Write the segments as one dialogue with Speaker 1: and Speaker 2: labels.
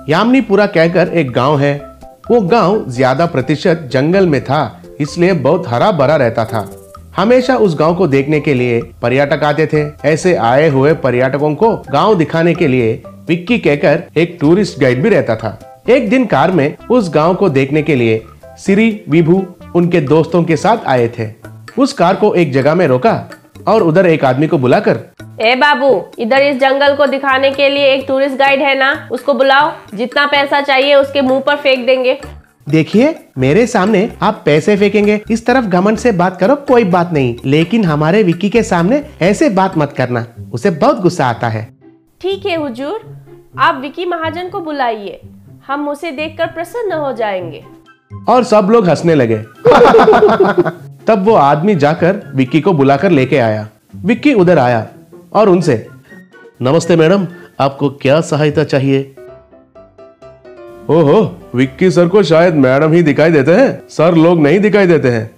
Speaker 1: यामिनीपुरा कहकर एक गांव है। वो गांव ज्यादा प्रतिशत जंगल में था, इसलिए बहुत हरा भरा रहता था। हमेशा उस गांव को देखने के लिए पर्यटक आते थे। ऐसे आए हुए पर्यटकों को गांव दिखाने के लिए विक्की कहकर एक टूरिस्ट गाइड भी रहता था। एक दिन कार में उस गांव को देखने के लिए सिरी, विभू उनके दोस्तों के साथ आए थे। उस कार को एक जगह में रोका और उधर एक आदमी को बुलाकर,
Speaker 2: ए बाबू, इधर इस जंगल को दिखाने के लिए एक टूरिस्ट गाइड है ना, उसको बुलाओ। जितना पैसा चाहिए उसके मुंह पर फेंक देंगे।
Speaker 1: देखिए, मेरे सामने आप पैसे फेंकेंगे, इस तरफ घमंड से बात करो, कोई बात नहीं, लेकिन हमारे विक्की के सामने ऐसे बात मत करना, उसे बहुत गुस्सा आता है।
Speaker 2: ठीक है हुजूर, आप विक्की महाजन को बुलाइए, हम उसे देखकर प्रसन्न हो जाएंगे।
Speaker 1: और सब लोग हंसने लगे। तब वो आदमी जाकर विक्की को बुलाकर लेके आया। विक्की उधर आया और उनसे, नमस्ते मैडम, आपको क्या सहायता चाहिए? ओहो, विक्की सर को शायद मैडम ही दिखाई देते हैं, सर लोग नहीं दिखाई देते हैं।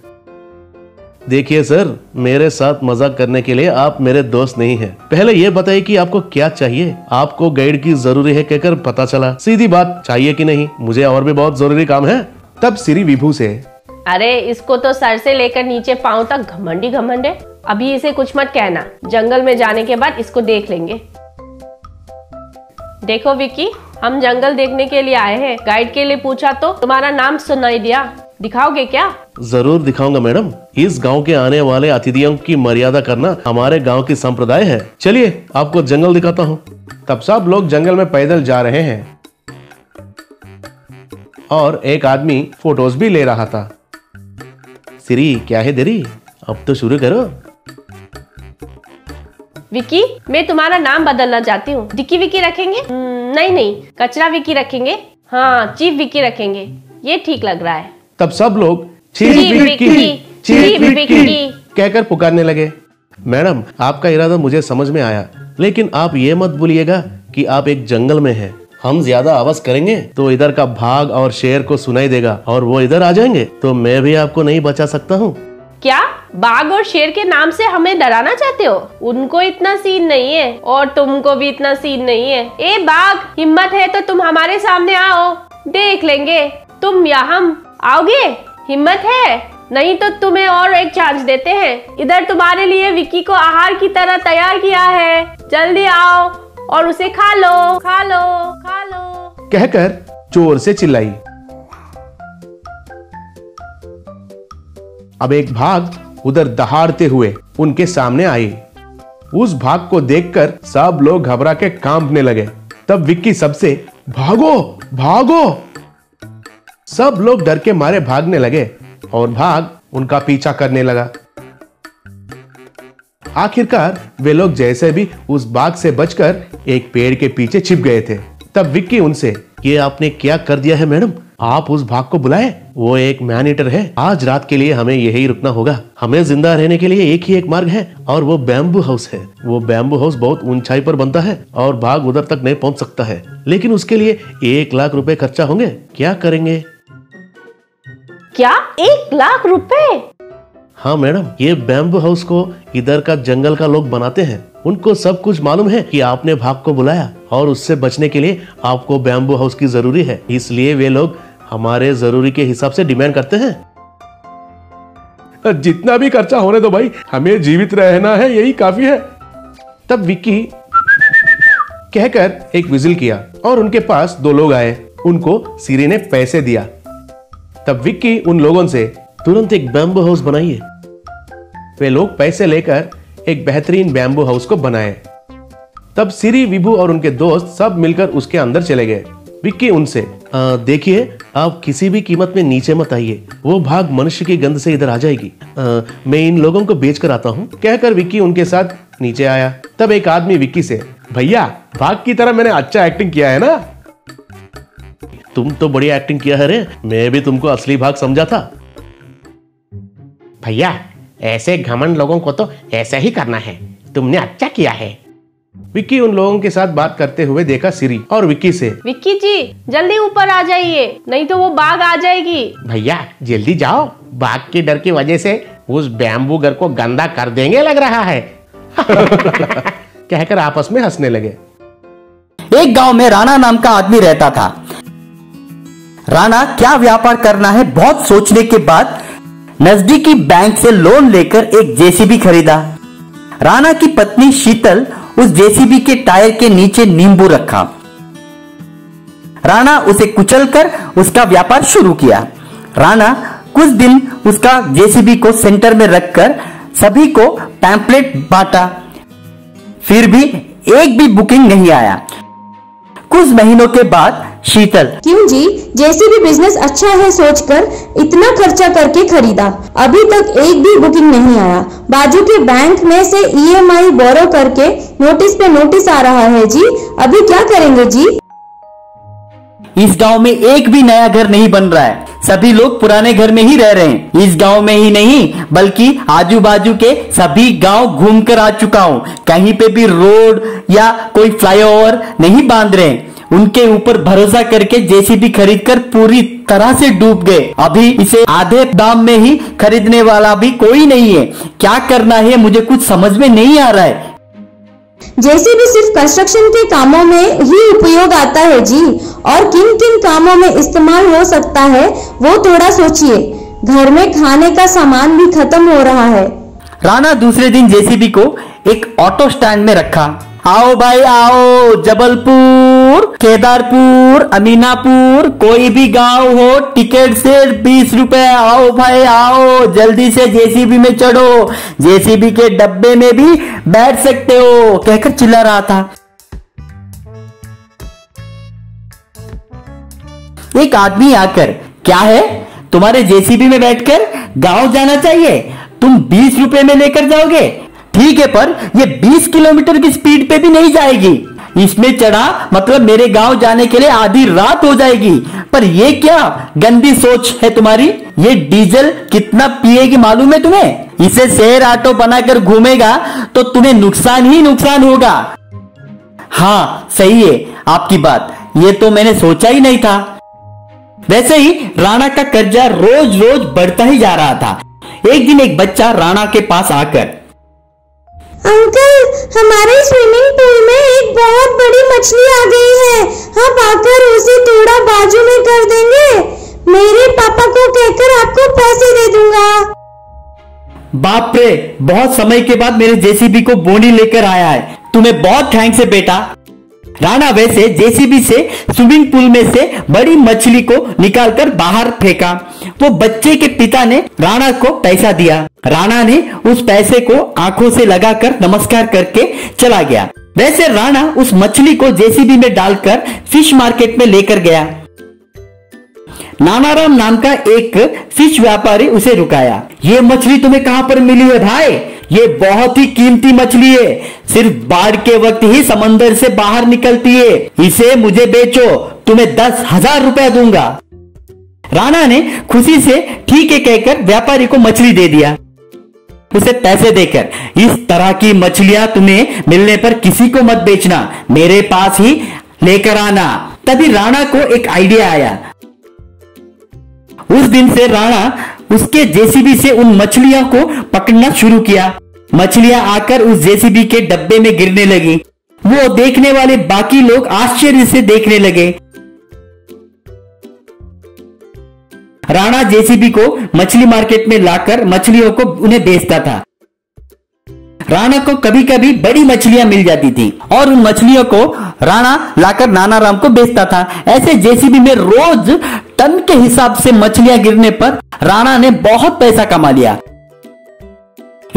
Speaker 1: देखिए सर, मेरे साथ मजाक करने के लिए आप मेरे दोस्त नहीं हैं। पहले ये बताइए कि आपको क्या चाहिए? आपको गाइड की जरूरी है कहकर पता चला, सीधी बात, चाहिए कि नहीं? मुझे और भी बहुत जरूरी काम है। तब सिरी विभू से,
Speaker 2: अरे इसको तो सर से लेकर नीचे पांव तक घमंडी घमंड है, अभी इसे कुछ मत कहना, जंगल में जाने के बाद इसको देख लेंगे। देखो विक्की, हम जंगल देखने के लिए आए हैं, गाइड के लिए पूछा तो तुम्हारा नाम सुनाई दिया, दिखाओगे क्या?
Speaker 1: जरूर दिखाऊंगा मैडम, इस गांव के आने वाले अतिथियों की मर्यादा करना हमारे गांव की संप्रदाय है। चलिए आपको जंगल दिखाता हूँ। तब सब लोग जंगल में पैदल जा रहे हैं और एक आदमी फोटोज भी ले रहा था। सिरी, क्या है देरी, अब तो शुरू करो।
Speaker 2: विक्की, मैं तुम्हारा नाम बदलना चाहती हूँ, डिक्की विक्की रखेंगे? नहीं, कचरा विक्की रखेंगे। हाँ, चीफ विक्की रखेंगे, ये ठीक लग रहा है।
Speaker 1: तब सब लोग चीफ विक्की कहकर पुकारने लगे। मैडम, आपका इरादा मुझे समझ में आया, लेकिन आप ये मत भूलिएगा कि आप एक जंगल में हैं। हम ज्यादा आवाज करेंगे तो इधर का भाग और शेर को सुनाई देगा और वो इधर आ जाएंगे तो मैं भी आपको नहीं बचा सकता हूँ।
Speaker 2: क्या बाघ और शेर के नाम से हमें डराना चाहते हो? उनको इतना सीन नहीं है और तुमको भी इतना सीन नहीं है। ए बाघ, हिम्मत है तो तुम हमारे सामने आओ, देख लेंगे तुम या हम। आओगे? हिम्मत है? नहीं तो तुम्हें और एक चांस देते हैं। इधर तुम्हारे लिए विक्की को आहार की तरह तैयार किया है, जल्दी आओ और उसे खा लो, खा लो, खा लो
Speaker 1: कहकर जोर से चिल्लाई। अब एक भाग उधर दहाड़ते हुए उनके सामने आई। उस भाग को देखकर सब लोग घबरा के कांपने लगे। तब विक्की सबसे, भागो भागो। सब लोग डर के मारे भागने लगे और भाग उनका पीछा करने लगा। आखिरकार वे लोग जैसे भी उस बाघ से बचकर एक पेड़ के पीछे छिप गए थे। तब विक्की उनसे, ये आपने क्या कर दिया है मैडम? आप उस भाग को बुलाए, वो एक मैन ईटर है। आज रात के लिए हमें यही रुकना होगा। हमें जिंदा रहने के लिए एक ही एक मार्ग है और वो बैम्बू हाउस है। वो बैम्बू हाउस बहुत ऊंचाई पर बनता है और भाग उधर तक नहीं पहुंच सकता है, लेकिन उसके लिए 1 लाख रुपए खर्चा होंगे। क्या करेंगे?
Speaker 2: क्या 1 लाख रुपए?
Speaker 1: हाँ मैडम, ये बैम्बू हाउस को इधर का जंगल का लोग बनाते हैं। उनको सब कुछ मालूम है कि आपने भाग को बुलाया और उससे बचने के लिए आपको बैम्बू हाउस की जरूरी है, इसलिए वे लोग हमारे जरूरी के हिसाब से डिमांड करते हैं। जितना भी खर्चा होने दो भाई, हमें जीवित रहना है, यही काफी है। तब विक्की कहकर एक विजिल किया और उनके पास 2 लोग आए। उनको सिरी ने पैसे दिया। तब विक्की उन लोगों से, तुरंत एक बैम्बू हाउस बनाइए। वे लोग पैसे लेकर एक बेहतरीन बैम्बू हाउस को बनाए। तब सिरी, विभू और उनके दोस्त सब मिलकर उसके अंदर चले गए। विक्की उनसे, देखिए, आप किसी भी कीमत में नीचे मत आइए, वो भाग मनुष्य की गंध से इधर आ जाएगी। मैं इन लोगों को बेच कर आता हूँ। कहकर विक्की उनके साथ नीचे आया। तब एक आदमी विक्की से, भैया, भाग की तरह मैंने अच्छा एक्टिंग किया है ना? तुम तो बड़ी एक्टिंग किया है रे, मैं भी तुमको असली भाग समझा था।
Speaker 3: भैया, ऐसे घमंड लोगों को तो ऐसा ही करना है, तुमने अच्छा किया है।
Speaker 1: विक्की उन लोगों के साथ बात करते हुए देखा सिरी और विक्की से,
Speaker 2: विक्की जी, जल्दी ऊपर आ जाइए, नहीं तो वो बाघ आ जाएगी।
Speaker 3: भैया जल्दी जाओ, बाघ के डर की वजह से उस बैम्बू घर को गंदा कर देंगे लग रहा है।
Speaker 1: कहकर आपस में हंसने लगे।
Speaker 4: एक गांव में राणा नाम का आदमी रहता था। राणा क्या व्यापार करना है बहुत सोचने के बाद नजदीकी बैंक से लोन लेकर एक जेसीबी खरीदा। राणा की पत्नी शीतल उस जेसीबी के टायर के नीचे नींबू रखा। राणा उसे कुचलकर उसका व्यापार शुरू किया। राणा कुछ दिन उसका जेसीबी को सेंटर में रखकर सभी को पैम्पलेट बांटा, फिर भी एक भी बुकिंग नहीं आया। कुछ महीनों के बाद शीतल,
Speaker 5: क्यों जी, जेसीबी बिजनेस अच्छा है सोचकर इतना खर्चा करके खरीदा, अभी तक एक भी बुकिंग नहीं आया। बाजू के बैंक में से ईएमआई बोरो करके नोटिस पे नोटिस आ रहा है जी, अभी क्या करेंगे जी?
Speaker 4: इस गांव में एक भी नया घर नहीं बन रहा है, सभी लोग पुराने घर में ही रह रहे हैं। इस गांव में ही नहीं बल्कि आजू बाजू के सभी गांव घूम कर आ चुका हूँ, कहीं पे भी रोड या कोई फ्लाईओवर नहीं बांध रहे। उनके ऊपर भरोसा करके जेसीबी खरीदकर पूरी तरह से डूब गए। अभी इसे आधे दाम में ही खरीदने वाला भी कोई नहीं है। क्या करना है मुझे कुछ समझ में नहीं आ रहा है।
Speaker 5: जेसीबी सिर्फ कंस्ट्रक्शन के कामों में ही उपयोग आता है जी, और किन किन कामों में इस्तेमाल हो सकता है वो थोड़ा सोचिए। घर में खाने का सामान भी खत्म हो रहा है।
Speaker 4: राणा दूसरे दिन जेसीबी को एक ऑटो स्टैंड में रखा। आओ भाई आओ, जबलपुर, केदारपुर, अमीनापुर, कोई भी गांव हो, टिकट सिर्फ 20 रुपए। आओ भाई आओ, जल्दी से जेसीबी में चढ़ो, जेसीबी के डब्बे में भी बैठ सकते हो, कहकर चिल्ला रहा था। एक आदमी आकर, क्या है तुम्हारे जेसीबी में बैठकर गांव जाना चाहिए, तुम 20 रुपए में लेकर जाओगे? ठीक है, पर ये 20 किलोमीटर की स्पीड पे भी नहीं जाएगी। इसमें चढ़ा मतलब मेरे गांव जाने के लिए आधी रात हो जाएगी। पर ये क्या गंदी सोच है तुम्हारी? ये डीजल कितना पिएगी मालूम है तुम्हें? इसे शेयर ऑटो बनाकर घूमेगा तो तुम्हें नुकसान ही नुकसान होगा। हाँ सही है आपकी बात, ये तो मैंने सोचा ही नहीं था। वैसे ही राणा का कर्जा रोज रोज बढ़ता ही जा रहा था। एक दिन एक बच्चा राणा के पास आकर,
Speaker 5: अंकल, हमारे स्विमिंग पूल में एक बहुत बड़ी मछली आ गई है, आप आकर उसे थोड़ा बाजू में कर देंगे? मेरे पापा को कहकर आपको पैसे दे दूंगा।
Speaker 4: बाप रे, बहुत समय के बाद मेरे जेसीबी को बोनी लेकर आया है, तुम्हें बहुत थैंक्स है बेटा। राणा वैसे जेसीबी से स्विमिंग पूल में से बड़ी मछली को निकालकर बाहर फेंका। वो बच्चे के पिता ने राणा को पैसा दिया। राणा ने उस पैसे को आंखों से लगाकर नमस्कार करके चला गया। वैसे राणा उस मछली को जेसीबी में डालकर फिश मार्केट में लेकर गया। नानाराम नाम का एक फिश व्यापारी उसे रुकाया। ये मछली तुम्हें कहां पर मिली है भाई? ये बहुत ही कीमती मछली है, सिर्फ बाढ़ के वक्त ही समंदर से बाहर निकलती है, इसे मुझे बेचो, तुम्हें 10,000 रुपया दूंगा। राणा ने खुशी से ठीक है कहकर व्यापारी को मछली दे दिया, उसे पैसे देकर। इस तरह की मछलियां तुम्हें मिलने पर किसी को मत बेचना, मेरे पास ही लेकर आना। तभी राणा को एक आइडिया आया। उस दिन से राणा उसके जेसीबी से उन मछलियों को पकड़ना शुरू किया। मछलियां आकर उस जेसीबी के डब्बे में गिरने लगी। वो देखने वाले बाकी लोग आश्चर्य से देखने लगे। राणा जेसीबी को मछली मार्केट में लाकर मछलियों को उन्हें बेचता था। राणा को कभी कभी बड़ी मछलियां मिल जाती थी और उन मछलियों को राणा लाकर नानाराम को बेचता था। ऐसे जेसीबी में रोज टन के हिसाब से मछलियां गिरने पर राणा ने बहुत पैसा कमा लिया।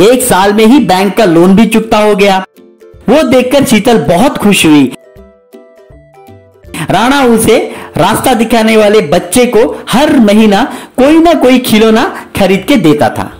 Speaker 4: एक साल में ही बैंक का लोन भी चुकता हो गया। वो देखकर शीतल बहुत खुश हुई। राणा उसे रास्ता दिखाने वाले बच्चे को हर महीना कोई ना कोई खिलौना खरीद के देता था।